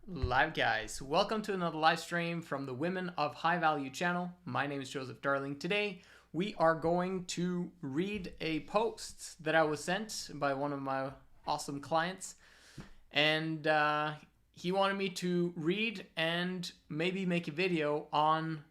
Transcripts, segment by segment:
Live guys, welcome to another live stream from the Women of High Value channel. My name is Joseph Darling. Today we are going to read a post that I was sent by one of my awesome clients, and he wanted me to read and maybe make a video on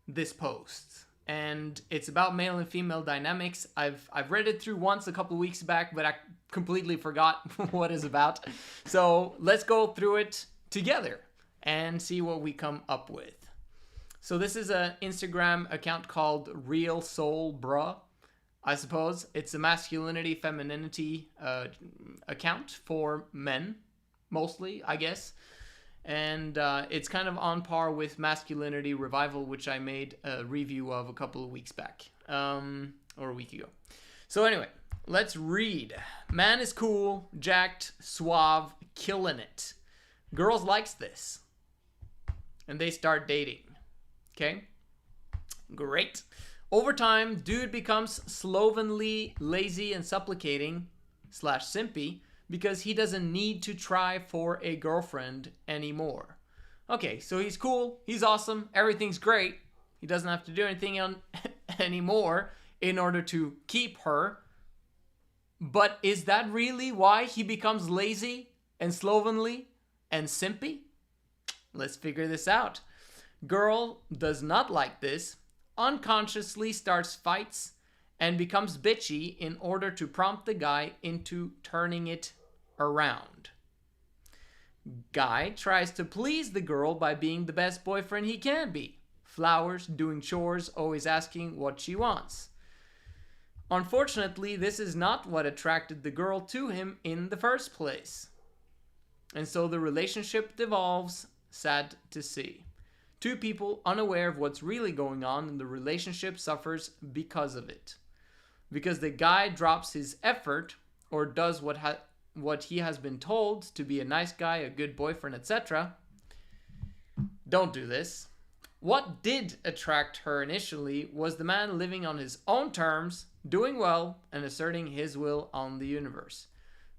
this post. And it's about male and female dynamics. I've read it through once a couple of weeks back, but I completely forgot what it's about. So let's go through it together and see what we come up with. So this is an Instagram account called Real Soul Bruh, I suppose. It's a masculinity, femininity account for men, mostly, I guess. And it's kind of on par with Masculinity Revival, which I made a review of a couple of weeks back, or a week ago. So anyway, let's read. Man is cool, jacked, suave, killing it. Girls likes this. And they start dating. Okay? Great. Over time, dude becomes slovenly, lazy, and supplicating / simpy, because he doesn't need to try for a girlfriend anymore. Okay, so he's cool, he's awesome, everything's great. He doesn't have to do anything anymore in order to keep her. But is that really why he becomes lazy and slovenly and simpy? Let's figure this out. Girl does not like this, unconsciously starts fights, and becomes bitchy in order to prompt the guy into turning it around. Guy tries to please the girl by being the best boyfriend he can be. Flowers, doing chores, always asking what she wants. Unfortunately, this is not what attracted the girl to him in the first place. And so the relationship devolves, sad to see. Two people unaware of what's really going on, and the relationship suffers because of it. Because the guy drops his effort or does what he has been told to be a nice guy, a good boyfriend, etc. Don't do this. What did attract her initially was the man living on his own terms, doing well, and asserting his will on the universe.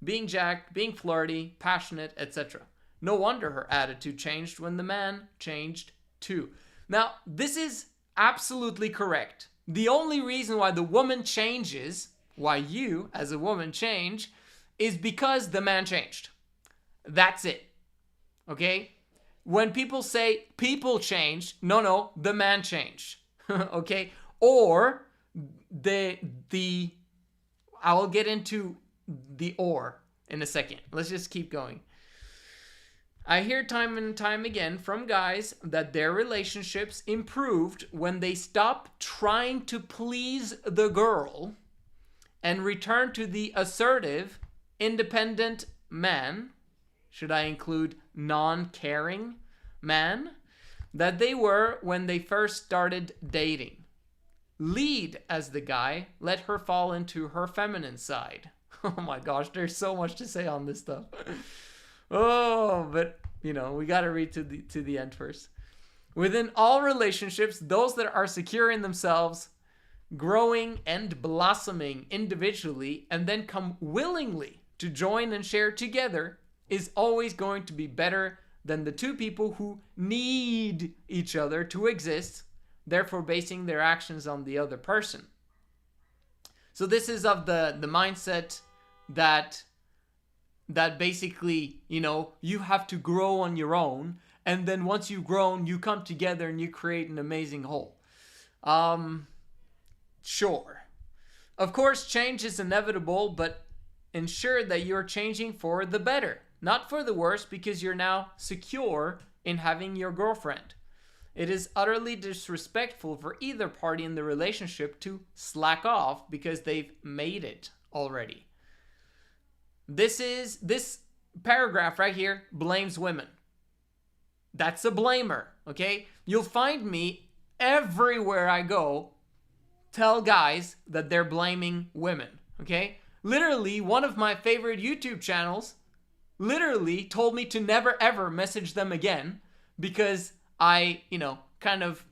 Being jacked, being flirty, passionate, etc. No wonder her attitude changed when the man changed too. Now, this is absolutely correct. The only reason why the woman changes, why you as a woman change, is because the man changed. That's it. Okay? When people say people changed, no, the man changed. Okay? Or I will get into the or in a second. Let's just keep going. I hear time and time again from guys that their relationships improved when they stopped trying to please the girl and returned to the assertive, independent man, should I include non-caring man, that they were when they first started dating. Lead as the guy, let her fall into her feminine side. Oh my gosh, there's so much to say on this stuff. Oh, but we got to read to the end first. Within all relationships, those that are secure in themselves, growing and blossoming individually, and then come willingly to join and share together, is always going to be better than the two people who need each other to exist, therefore basing their actions on the other person. So this is of the mindset that basically, you have to grow on your own, and then once you've grown, you come together and you create an amazing whole. Sure. Of course, change is inevitable, but ensure that you're changing for the better, not for the worse, because you're now secure in having your girlfriend. It is utterly disrespectful for either party in the relationship to slack off because they've made it already. This paragraph right here blames women. That's a blamer, okay? You'll find me everywhere I go tell guys that they're blaming women, okay? Literally, one of my favorite YouTube channels literally told me to never ever message them again because I, kind of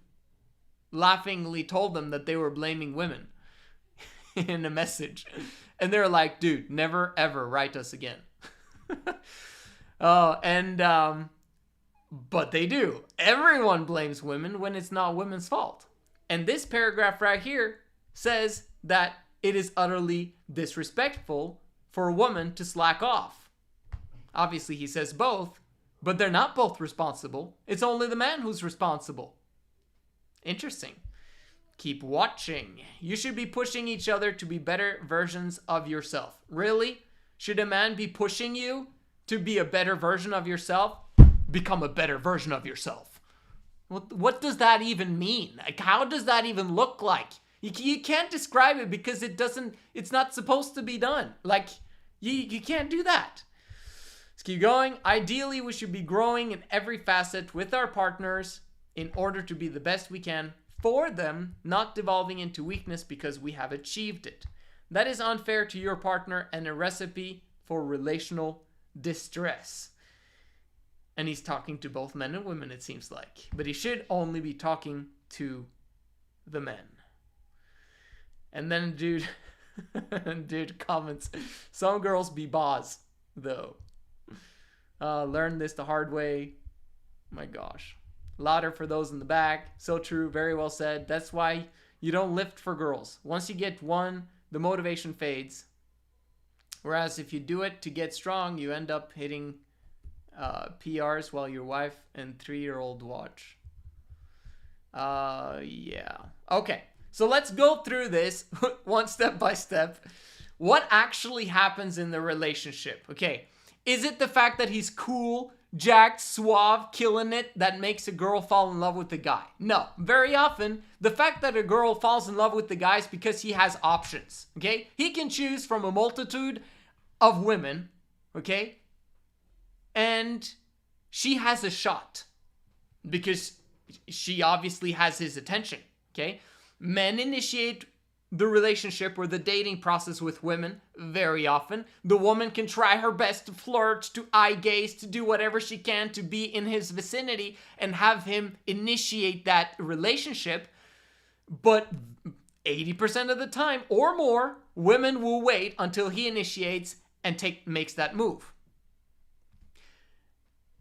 laughingly told them that they were blaming women in a message. And they're like, dude, never ever write us again. But they do. Everyone blames women when it's not women's fault. And this paragraph right here says that it is utterly disrespectful for a woman to slack off. Obviously, he says both, but they're not both responsible. It's only the man who's responsible. Interesting. Keep watching. You should be pushing each other to be better versions of yourself. Really? Should a man be pushing you to be a better version of yourself? Become a better version of yourself. What does that even mean? Like, how does that even look like? You can't describe it because it's not supposed to be done. Like, you can't do that. Let's keep going. Ideally, we should be growing in every facet with our partners in order to be the best we can for them, not devolving into weakness because we have achieved it. That is unfair to your partner and a recipe for relational distress. And he's talking to both men and women, it seems like. But he should only be talking to the men. And then dude comments, some girls be boss, though. Learned this the hard way. My gosh. Louder for those in the back. So true. Very well said. That's why you don't lift for girls. Once you get one, the motivation fades. Whereas if you do it to get strong, you end up hitting PRs while your wife and 3-year-old watch. Yeah. Okay. So let's go through this one step by step. What actually happens in the relationship? Okay. Is it the fact that he's cool, jacked, suave, killing it that makes a girl fall in love with the guy? No. Very often, the fact that a girl falls in love with the guy is because he has options. Okay. He can choose from a multitude of women. Okay. And she has a shot because she obviously has his attention, okay? Men initiate the relationship or the dating process with women very often. The woman can try her best to flirt, to eye gaze, to do whatever she can to be in his vicinity and have him initiate that relationship. But 80% of the time or more, women will wait until he initiates and makes that move.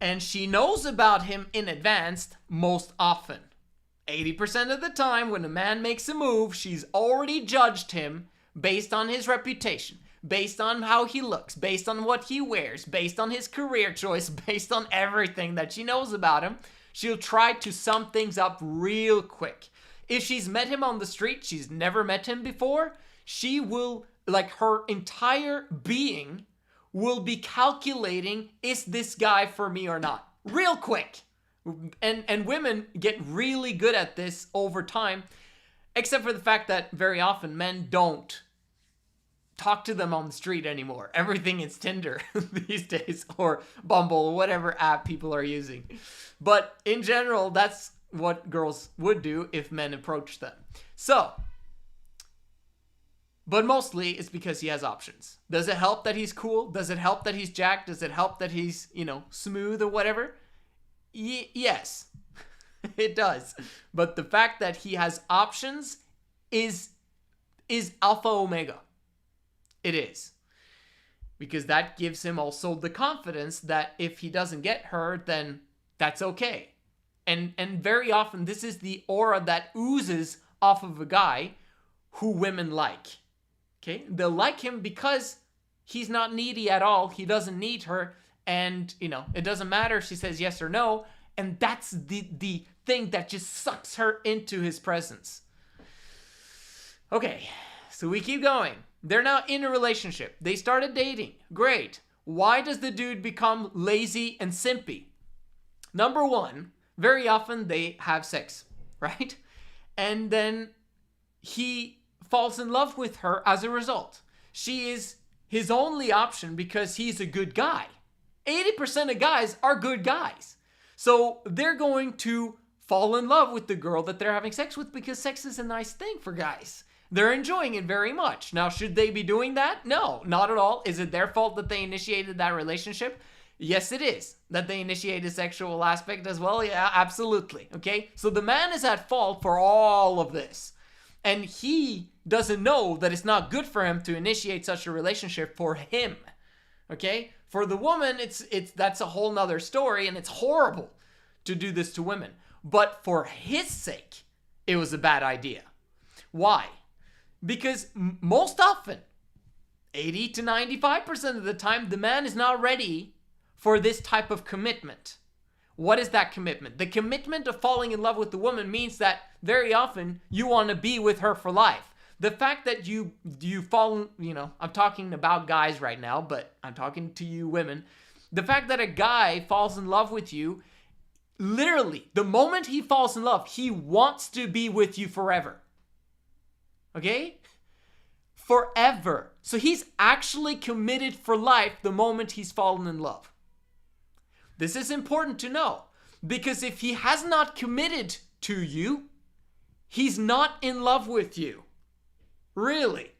And she knows about him in advance most often. 80% of the time when a man makes a move, she's already judged him based on his reputation, based on how he looks, based on what he wears, based on his career choice, based on everything that she knows about him. She'll try to sum things up real quick. If she's met him on the street, she's never met him before, she will, like her entire being, will be calculating, is this guy for me or not? Real quick. And women get really good at this over time, except for the fact that very often men don't talk to them on the street anymore. Everything is Tinder these days, or Bumble, or whatever app people are using. But in general, that's what girls would do if men approached them. So, but mostly it's because he has options. Does it help that he's cool? Does it help that he's jacked? Does it help that he's, smooth or whatever? Yes, it does. But the fact that he has options is alpha omega. It is. Because that gives him also the confidence that if he doesn't get her, then that's okay. And very often this is the aura that oozes off of a guy who women like. Okay, they'll like him because he's not needy at all. He doesn't need her. And, it doesn't matter if she says yes or no. And that's the thing that just sucks her into his presence. Okay, so we keep going. They're now in a relationship. They started dating. Great. Why does the dude become lazy and simpy? Number one, very often they have sex, right? And then he falls in love with her as a result. She is his only option because he's a good guy. 80% of guys are good guys. So they're going to fall in love with the girl that they're having sex with because sex is a nice thing for guys. They're enjoying it very much. Now, should they be doing that? No, not at all. Is it their fault that they initiated that relationship? Yes, it is. That they initiated a sexual aspect as well? Yeah, absolutely. Okay? So the man is at fault for all of this. And he doesn't know that it's not good for him to initiate such a relationship for him. Okay? For the woman, it's that's a whole nother story, and it's horrible to do this to women. But for his sake, it was a bad idea. Why? Because most often, 80 to 95% of the time, the man is not ready for this type of commitment. What is that commitment? The commitment of falling in love with the woman means that very often you want to be with her for life. The fact that you fall, I'm talking about guys right now, but I'm talking to you women. The fact that a guy falls in love with you, literally, the moment he falls in love, he wants to be with you forever. Okay? Forever. So he's actually committed for life the moment he's fallen in love. This is important to know, because if he has not committed to you, he's not in love with you. Really.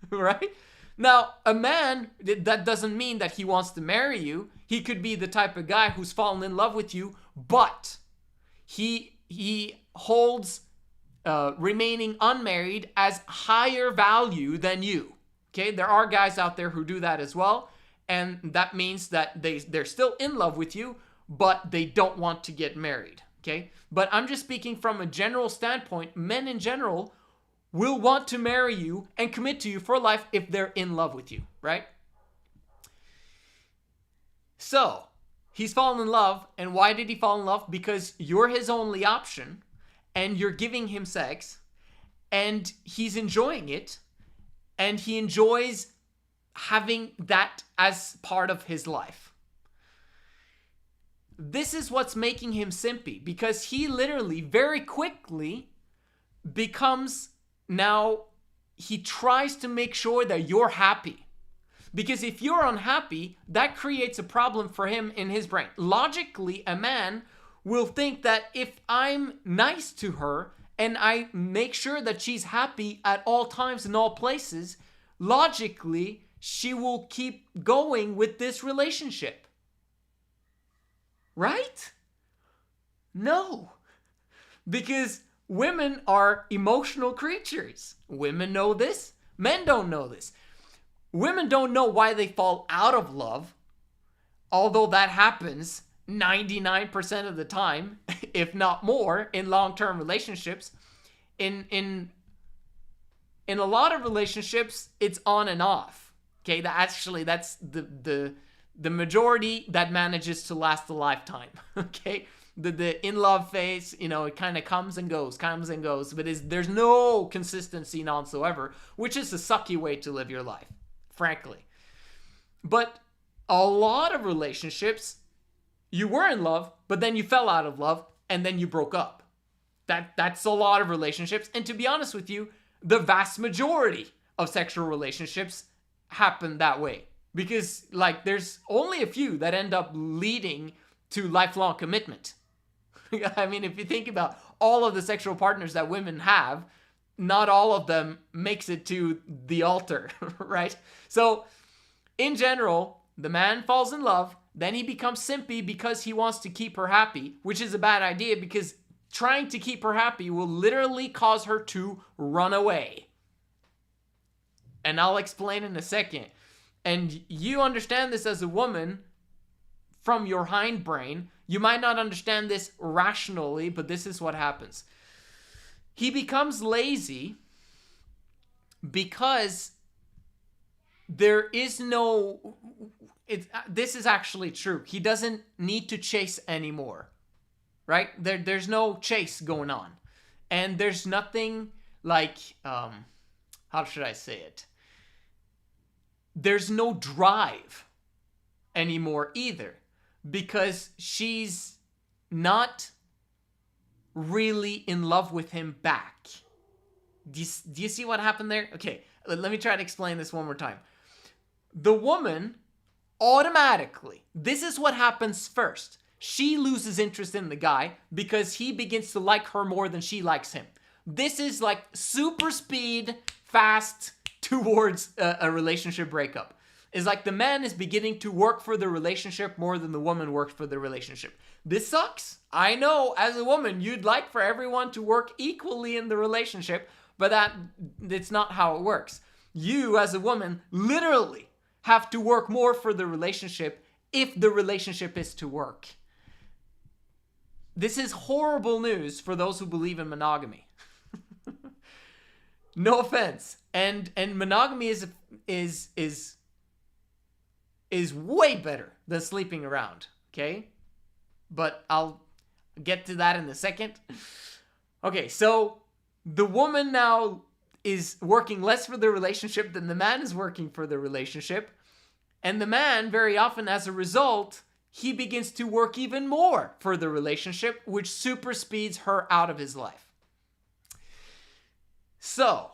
Right? Now, a man, that doesn't mean that he wants to marry you. He could be the type of guy who's fallen in love with you, but he holds remaining unmarried as higher value than you. Okay? There are guys out there who do that as well. And that means that they're still in love with you, but they don't want to get married, okay? But I'm just speaking from a general standpoint. Men in general will want to marry you and commit to you for life if they're in love with you, right? So, he's fallen in love, and why did he fall in love? Because you're his only option, and you're giving him sex, and he's enjoying it, and he enjoys having that as part of his life. This is what's making him simpy, because he literally very quickly becomes, now he tries to make sure that you're happy. Because if you're unhappy, that creates a problem for him in his brain. Logically, a man will think that if I'm nice to her and I make sure that she's happy at all times in all places, logically, she will keep going with this relationship. Right? No. Because women are emotional creatures. Women know this. Men don't know this. Women don't know why they fall out of love, although that happens 99% of the time, if not more, in long-term relationships. In a lot of relationships, it's on and off. Okay, that's the majority that manages to last a lifetime. Okay, the in love phase, it kind of comes and goes, but there's no consistency whatsoever, which is a sucky way to live your life, frankly. But a lot of relationships, you were in love, but then you fell out of love, and then you broke up. That's a lot of relationships, and to be honest with you, the vast majority of sexual relationships happen that way, because there's only a few that end up leading to lifelong commitment. I mean, if you think about all of the sexual partners that women have, not all of them makes it to the altar, right? So in general, the man falls in love, then he becomes simpy because he wants to keep her happy, which is a bad idea, because trying to keep her happy will literally cause her to run away. And I'll explain in a second. And you understand this as a woman from your hindbrain. You might not understand this rationally, but this is what happens. He becomes lazy because there is no... this is actually true. He doesn't need to chase anymore. Right? There's no chase going on. And there's nothing like... how should I say it? There's no drive anymore either, because she's not really in love with him back. Do you see what happened there? Okay, let me try to explain this one more time. The woman automatically, this is what happens first. She loses interest in the guy because he begins to like her more than she likes him. This is like super speed, fast towards a relationship breakup. It's like the man is beginning to work for the relationship more than the woman works for the relationship. This sucks. I know, as a woman, you'd like for everyone to work equally in the relationship, but it's not how it works. You, as a woman, literally have to work more for the relationship if the relationship is to work. This is horrible news for those who believe in monogamy. No offense. And monogamy is way better than sleeping around, okay? But I'll get to that in a second. Okay, so the woman now is working less for the relationship than the man is working for the relationship. And the man, very often as a result, he begins to work even more for the relationship, which supersedes her out of his life. So,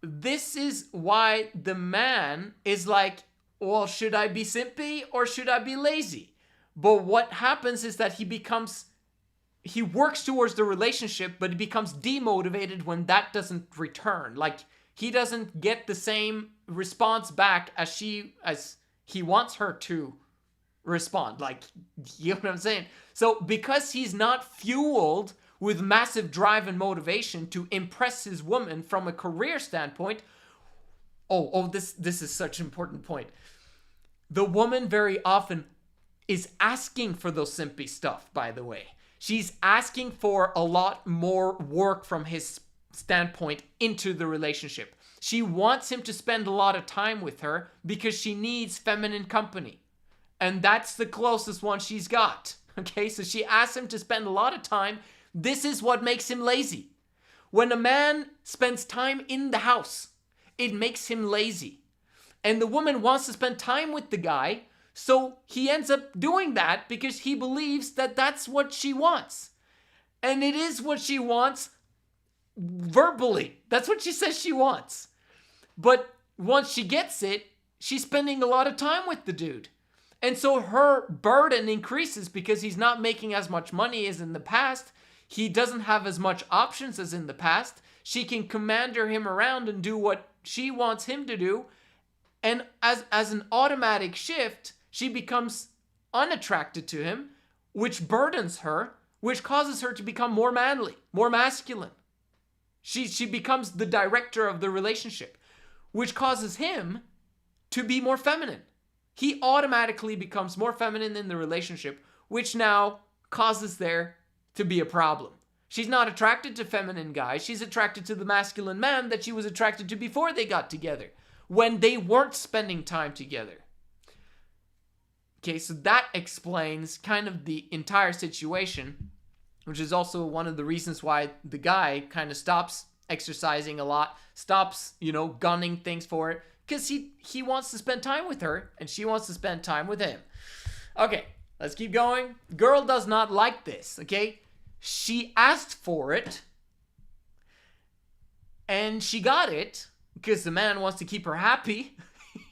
this is why the man is like, well, should I be simpy or should I be lazy? But what happens is that he works towards the relationship, but he becomes demotivated when that doesn't return. Like, he doesn't get the same response back as he wants her to respond. Like, you know what I'm saying? So because he's not fueled with massive drive and motivation to impress his woman from a career standpoint, this is such an important point. The woman very often is asking for those simpy stuff, by the way. She's asking for a lot more work from his standpoint into the relationship. She wants him to spend a lot of time with her because she needs feminine company. And that's the closest one she's got. Okay, so she asks him to spend a lot of time. This is what makes him lazy. When a man spends time in the house, it makes him lazy. And the woman wants to spend time with the guy, so he ends up doing that because he believes that that's what she wants. And it is what she wants verbally. That's what she says she wants. But once she gets it, she's spending a lot of time with the dude. And so her burden increases because he's not making as much money as in the past. He doesn't have as much options as in the past. She can commander him around and do what she wants him to do. And as an automatic shift, she becomes unattracted to him, which burdens her, which causes her to become more manly, more masculine. She becomes the director of the relationship, which causes him to be more feminine. He automatically becomes more feminine in the relationship, which now causes there to be a problem. She's not attracted to feminine guys. She's attracted to the masculine man that she was attracted to before they got together, when they weren't spending time together. Okay, so that explains kind of the entire situation, which is also one of the reasons why the guy kind of stops exercising a lot, stops, gunning things for it, because he wants to spend time with her, and she wants to spend time with him. Okay, let's keep going. Girl does not like this, okay? She asked for it, and she got it, because the man wants to keep her happy.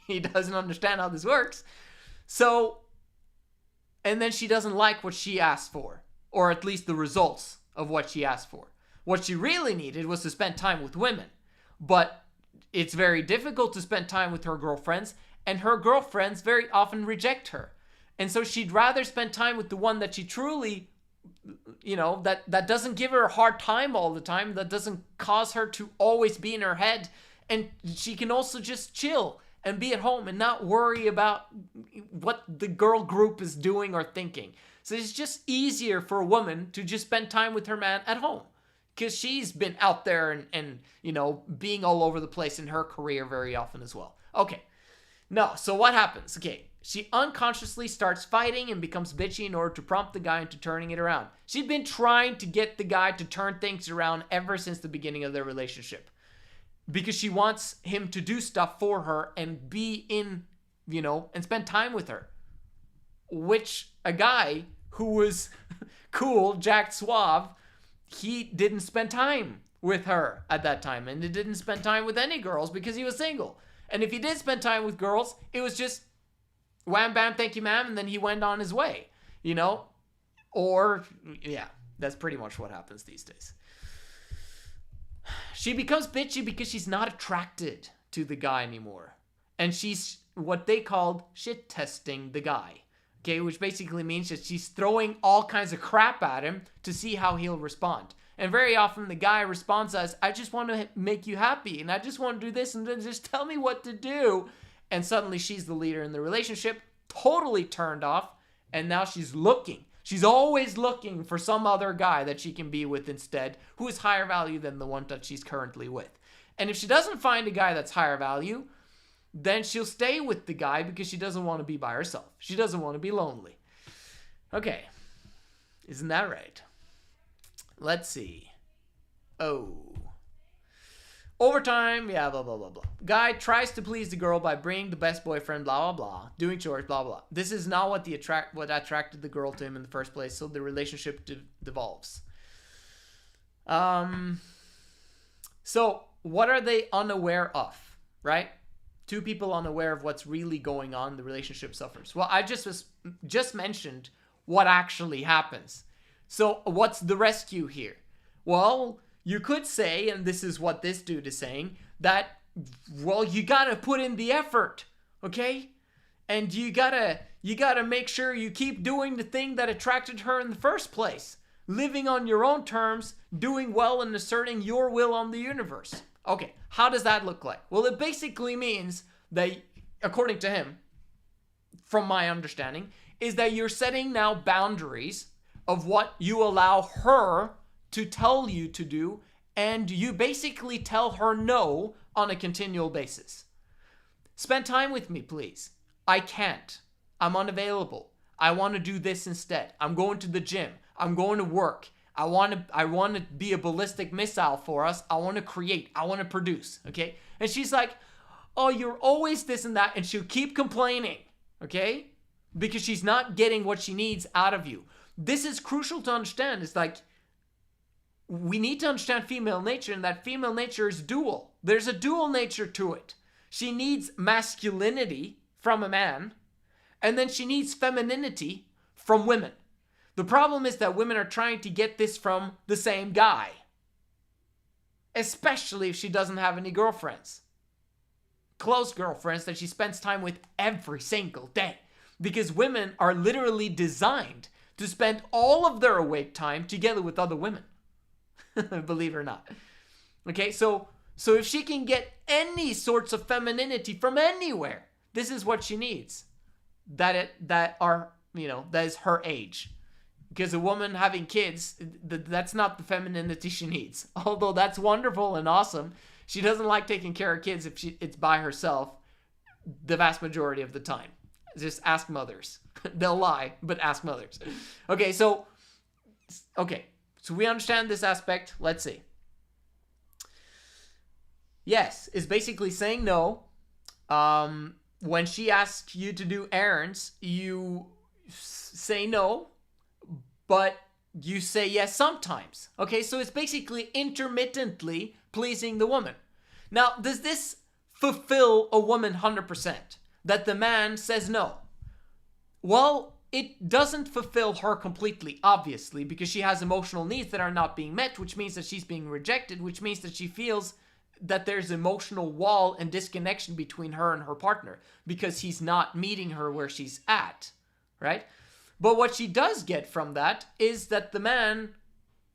He doesn't understand how this works. So, and then she doesn't like what she asked for, or at least the results of what she asked for. What she really needed was to spend time with women, but it's very difficult to spend time with her girlfriends, and her girlfriends very often reject her. And so she'd rather spend time with the one that she truly, that doesn't give her a hard time all the time, that doesn't cause her to always be in her head, and she can also just chill and be at home and not worry about what the girl group is doing or thinking. So it's just easier for a woman to just spend time with her man at home, because she's been out there and being all over the place in her career very often as well. Okay, no, so what happens? Okay, she unconsciously starts fighting and becomes bitchy in order to prompt the guy into turning it around. She'd been trying to get the guy to turn things around ever since the beginning of their relationship, because she wants him to do stuff for her and be in, and spend time with her. Which a guy who was cool, jacked, suave, he didn't spend time with her at that time, and he didn't spend time with any girls because he was single. And if he did spend time with girls, it was just wham bam, thank you ma'am, and then he went on his way, or yeah, that's pretty much what happens these days. She becomes bitchy because she's not attracted to the guy anymore, and she's what they called shit testing the guy. Okay, which basically means that she's throwing all kinds of crap at him to see how he'll respond. And very often the guy responds as, I just want to make you happy, and I just want to do this, and then just tell me what to do. and suddenly she's the leader in the relationship, totally turned off, and now she's looking. She's always looking for some other guy that she can be with instead, who is higher value than the one that she's currently with. And if she doesn't find a guy that's higher value, then she'll stay with the guy because she doesn't want to be by herself. She doesn't want to be lonely. Okay. Isn't that right? Let's see. Oh. Overtime, yeah, blah, blah, blah, blah. Guy tries to please the girl by bringing the best boyfriend, blah, blah, blah. Doing chores, blah, blah. This is not what attracted the girl to him in the first place, so the relationship devolves. So, what are they unaware of, right? Two people unaware of what's really going on, the relationship suffers. Well, I just mentioned what actually happens. So what's the rescue here? Well, you could say, and this is what this dude is saying, that, well, you gotta put in the effort, okay? And you gotta make sure you keep doing the thing that attracted her in the first place. Living on your own terms, doing well and asserting your will on the universe. Okay, how does that look like? Well, it basically means that, according to him, from my understanding, is that you're setting now boundaries of what you allow her to tell you to do, and you basically tell her no on a continual basis. Spend time with me, please. I can't. I'm unavailable. I want to do this instead. I'm going to the gym. I'm going to work. I want to be a ballistic missile for us. I want to create. I want to produce. Okay? And she's like, oh, you're always this and that. And she'll keep complaining. Okay? Because she's not getting what she needs out of you. This is crucial to understand. It's like, we need to understand female nature, and that female nature is dual. There's a dual nature to it. She needs masculinity from a man, and then she needs femininity from women. The problem is that women are trying to get this from the same guy. Especially if she doesn't have any girlfriends. Close girlfriends that she spends time with every single day. Because women are literally designed to spend all of their awake time together with other women. Believe it or not. Okay, so if she can get any sorts of femininity from anywhere, this is what she needs. That is her age. Because a woman having kids, that's not the femininity she needs. Although that's wonderful and awesome, she doesn't like taking care of kids if it's by herself the vast majority of the time. Just ask mothers. They'll lie, but ask mothers. Okay, so we understand this aspect. Let's see. Yes is basically saying no. When she asks you to do errands, you say no, but you say yes sometimes. Okay, so it's basically intermittently pleasing the woman. Now, does this fulfill a woman 100%? That the man says no? Well, it doesn't fulfill her completely, obviously, because she has emotional needs that are not being met, which means that she's being rejected, which means that she feels that there's emotional wall and disconnection between her and her partner because he's not meeting her where she's at, right? But what she does get from that is that the man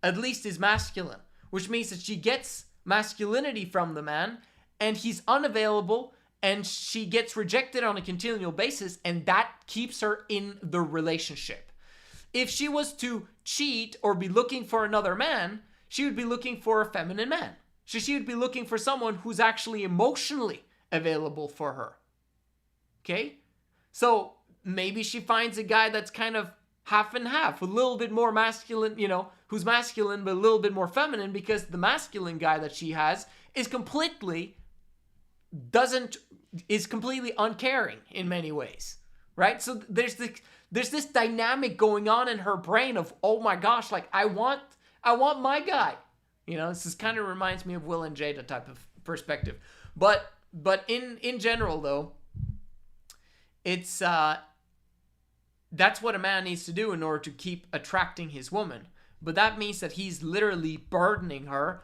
at least is masculine, which means that she gets masculinity from the man and he's unavailable and she gets rejected on a continual basis, and that keeps her in the relationship. If she was to cheat or be looking for another man, she would be looking for a feminine man. So she would be looking for someone who's actually emotionally available for her. Okay? So maybe she finds a guy that's kind of half and half, a little bit more masculine, who's masculine but a little bit more feminine, because the masculine guy that she has is completely uncaring in many ways, right? So there's this dynamic going on in her brain of, oh my gosh, like I want my guy. This kind of reminds me of Will and Jada type of perspective. But in general though, it's that's what a man needs to do in order to keep attracting his woman. But that means that he's literally burdening her,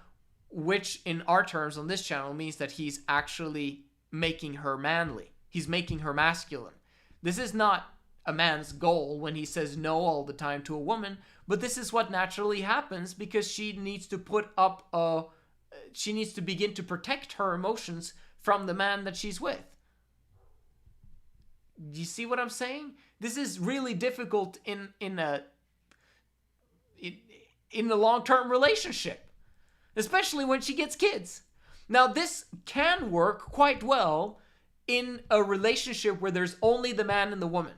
which in our terms on this channel means that he's actually making her manly. He's making her masculine. This is not a man's goal when he says no all the time to a woman, but this is what naturally happens because she needs to begin to protect her emotions from the man that she's with. Do you see what I'm saying? This is really difficult in the long-term relationship, especially when she gets kids. Now, this can work quite well in a relationship where there's only the man and the woman,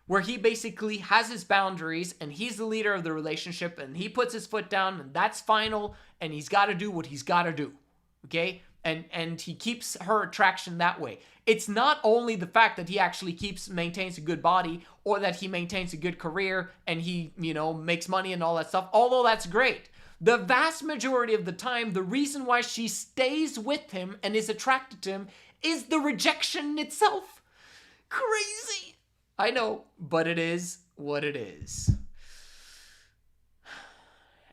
where he basically has his boundaries and he's the leader of the relationship and he puts his foot down and that's final and he's got to do what he's got to do. Okay? And he keeps her attraction that way. It's not only the fact that he actually maintains a good body or that he maintains a good career and he, makes money and all that stuff, although that's great. The vast majority of the time, the reason why she stays with him and is attracted to him is the rejection itself. Crazy. I know, but it is what it is.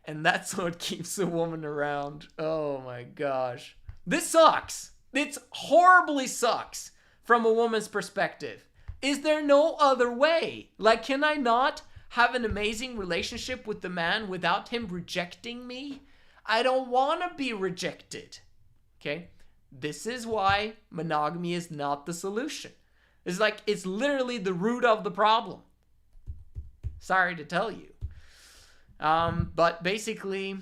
And that's what keeps a woman around. Oh my gosh. This sucks. It horribly sucks from a woman's perspective. Is there no other way? Like, can I not have an amazing relationship with the man without him rejecting me? I don't want to be rejected. Okay? This is why monogamy is not the solution. It's literally the root of the problem. Sorry to tell you. But basically,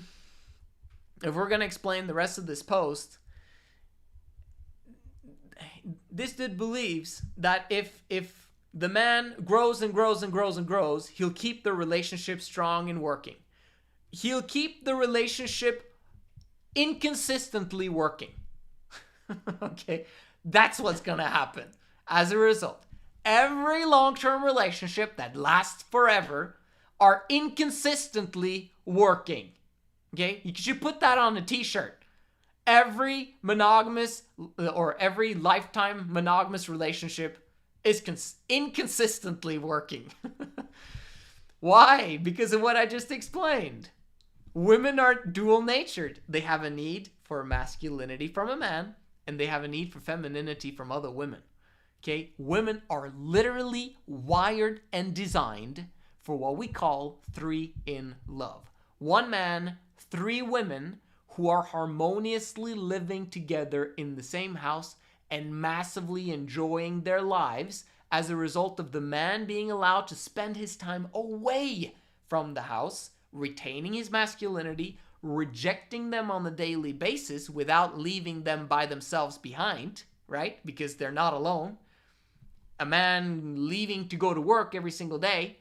if we're going to explain the rest of this post, this dude believes that if the man grows and grows and grows and grows, he'll keep the relationship strong and working. He'll keep the relationship inconsistently working. Okay? That's what's going to happen. As a result, every long-term relationship that lasts forever are inconsistently working. Okay? You should put that on a t-shirt. Every monogamous or every lifetime monogamous relationship is inconsistently working. Why? Because of what I just explained. Women are dual-natured. They have a need for masculinity from a man, and they have a need for femininity from other women. Okay? Women are literally wired and designed for what we call 3 in love. 1 man, 3 women who are harmoniously living together in the same house and massively enjoying their lives as a result of the man being allowed to spend his time away from the house, retaining his masculinity, rejecting them on a daily basis without leaving them by themselves behind, right? Because they're not alone. A man leaving to go to work every single day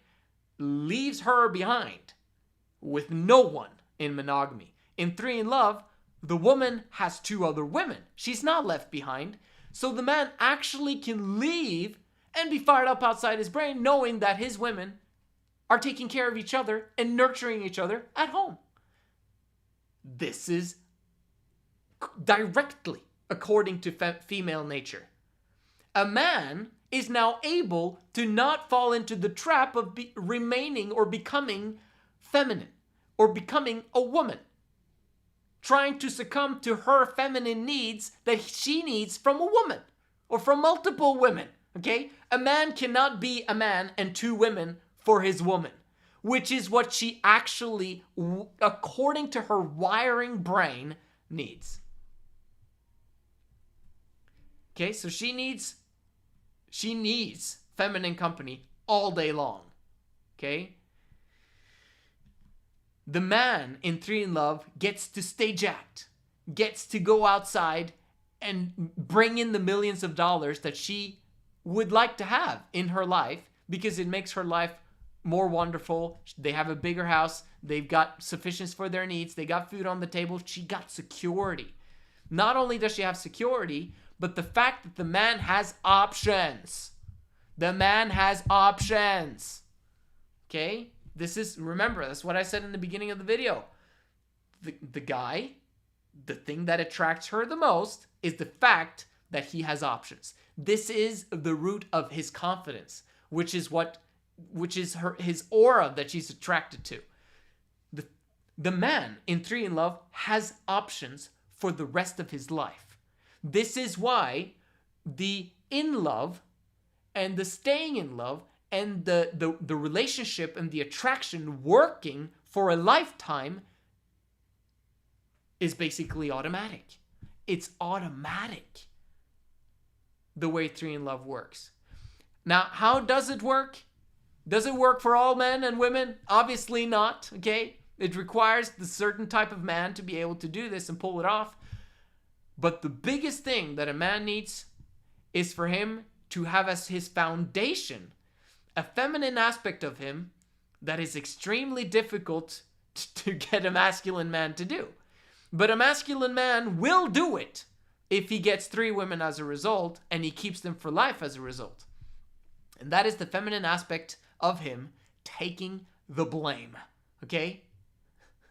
leaves her behind with no one in monogamy. In 3 in love, the woman has 2 other women. She's not left behind. So the man actually can leave and be fired up outside his brain knowing that his women are taking care of each other and nurturing each other at home. This is directly according to female nature. A man is now able to not fall into the trap of remaining or becoming feminine or becoming a woman, trying to succumb to her feminine needs that she needs from a woman or from multiple women. Okay? A man cannot be a man and 2 women for his woman, which is what she actually, according to her wiring brain, needs. Okay? So she needs feminine company all day long. Okay? The man in 3 in love gets to stay jacked, gets to go outside and bring in the millions of dollars that she would like to have in her life because it makes her life more wonderful. They have a bigger house. They've got sufficiency for their needs. They got food on the table. She got security. Not only does she have security, but the fact that the man has options. The man has options. Okay? Remember, that's what I said in the beginning of the video. The guy, the thing that attracts her the most is the fact that he has options. This is the root of his confidence, which is his aura that she's attracted to. The man in 3 in love has options for the rest of his life. This is why the in love and the staying in love and the relationship and the attraction working for a lifetime is basically automatic. It's automatic the way 3 in love works. Now, how does it work? Does it work for all men and women? Obviously not, okay? It requires the certain type of man to be able to do this and pull it off. But the biggest thing that a man needs is for him to have as his foundation a feminine aspect of him that is extremely difficult to get a masculine man to do. But a masculine man will do it if he gets 3 women as a result and he keeps them for life as a result. And that is the feminine aspect of him taking the blame. Okay?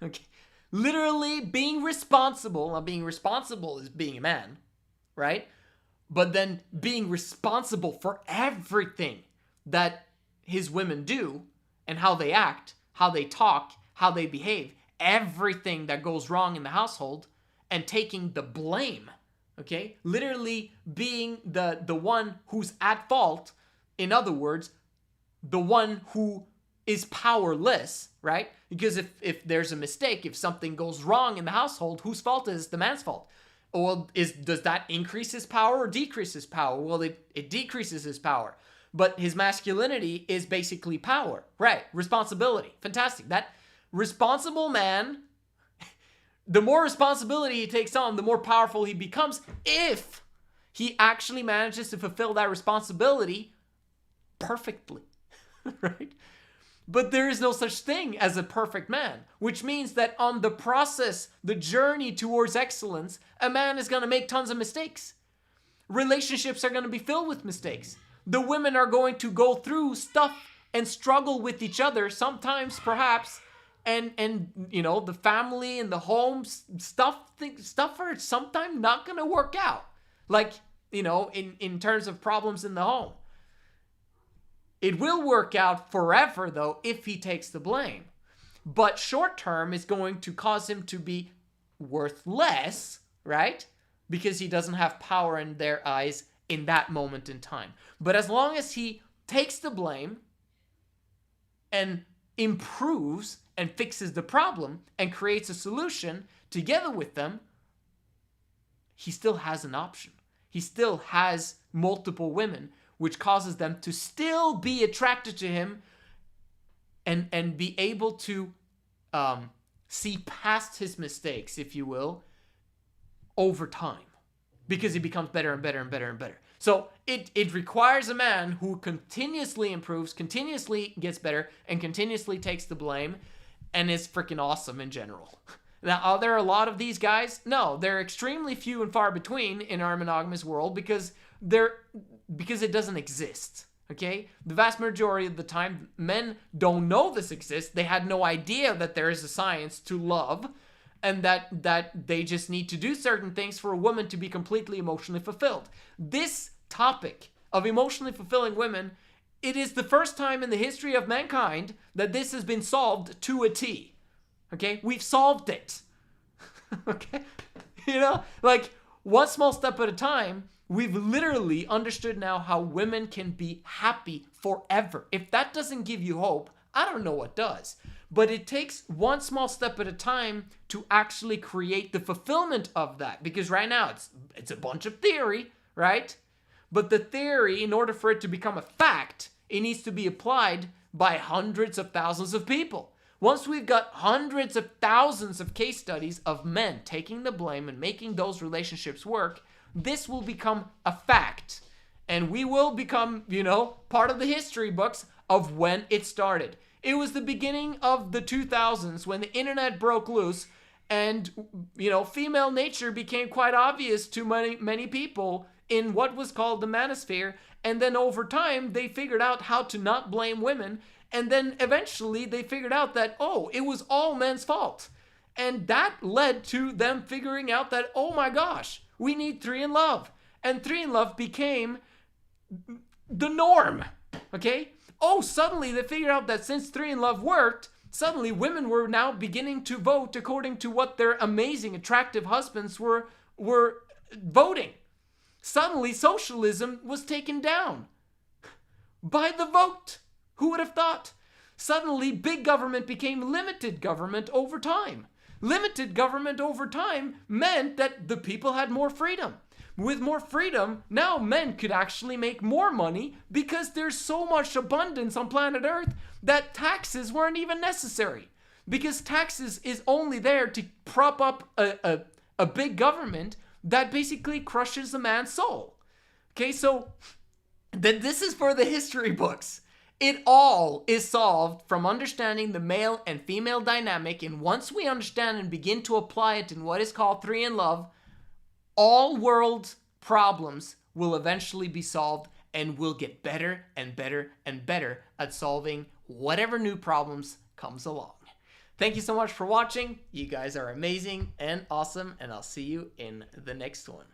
Okay. Literally being responsible. Now, being responsible is being a man, right? But then being responsible for everything that his women do and how they act, how they talk, how they behave, everything that goes wrong in the household, and taking the blame. Okay? Literally being the one who's at fault. In other words, the one who is powerless, right? Because if there's a mistake, if something goes wrong in the household, whose fault is it? The man's fault. Well, does that increase his power or decrease his power? Well, it decreases his power. But his masculinity is basically power. Right. Responsibility. Fantastic. That responsible man, the more responsibility he takes on, the more powerful he becomes if he actually manages to fulfill that responsibility perfectly. Right? But there is no such thing as a perfect man, which means that on the process, the journey towards excellence, a man is going to make tons of mistakes. Relationships are going to be filled with mistakes. The women are going to go through stuff and struggle with each other, sometimes perhaps, and you know, the family and the home stuff are sometimes not going to work out. Like, you know, in terms of problems in the home. It will work out forever, though, if he takes the blame. But short term is going to cause him to be worth less, right? Because he doesn't have power in their eyes in that moment in time. But as long as he takes the blame and improves and fixes the problem and creates a solution together with them, he still has an option. He still has multiple women, which causes them to still be attracted to him and be able to see past his mistakes, if you will, over time. Because he becomes better and better and better and better. So it requires a man who continuously improves, continuously gets better, and continuously takes the blame, and is freaking awesome in general. Now, are there a lot of these guys? No, they're extremely few and far between in our monogamous world because it doesn't exist. Okay? The vast majority of the time, men don't know this exists. They had no idea that there is a science to love, and that they just need to do certain things for a woman to be completely emotionally fulfilled. This topic of emotionally fulfilling women, it is the first time in the history of mankind that this has been solved to a T. Okay? We've solved it. Okay? You know, like one small step at a time, we've literally understood now how women can be happy forever. If that doesn't give you hope, I don't know what does. But it takes one small step at a time to actually create the fulfillment of that. Because right now it's a bunch of theory, right? But the theory, in order for it to become a fact, it needs to be applied by hundreds of thousands of people. Once we've got hundreds of thousands of case studies of men taking the blame and making those relationships work, this will become a fact. And we will become, you know, part of the history books of when it started. It was the beginning of the 2000s when the internet broke loose and, you know, female nature became quite obvious to many people in what was called the manosphere. And then over time, they figured out how to not blame women. And then eventually they figured out that, oh, it was all men's fault. And that led to them figuring out that, oh my gosh, we need 3 in love. And 3 in love became the norm. Okay? Oh, suddenly they figured out that since 3 in love worked, suddenly women were now beginning to vote according to what their amazing, attractive husbands were voting. Suddenly socialism was taken down by the vote. Who would have thought? Suddenly big government became limited government over time. Limited government over time meant that the people had more freedom. with more freedom, now men could actually make more money because there's so much abundance on planet Earth that taxes weren't even necessary. Because taxes is only there to prop up a big government that basically crushes a man's soul. Okay, so this is for the history books. It all is solved from understanding the male and female dynamic, and once we understand and begin to apply it in what is called 3 in Love, all world problems will eventually be solved, and we'll get better and better and better at solving whatever new problems comes along. Thank you so much for watching. You guys are amazing and awesome, and I'll see you in the next one.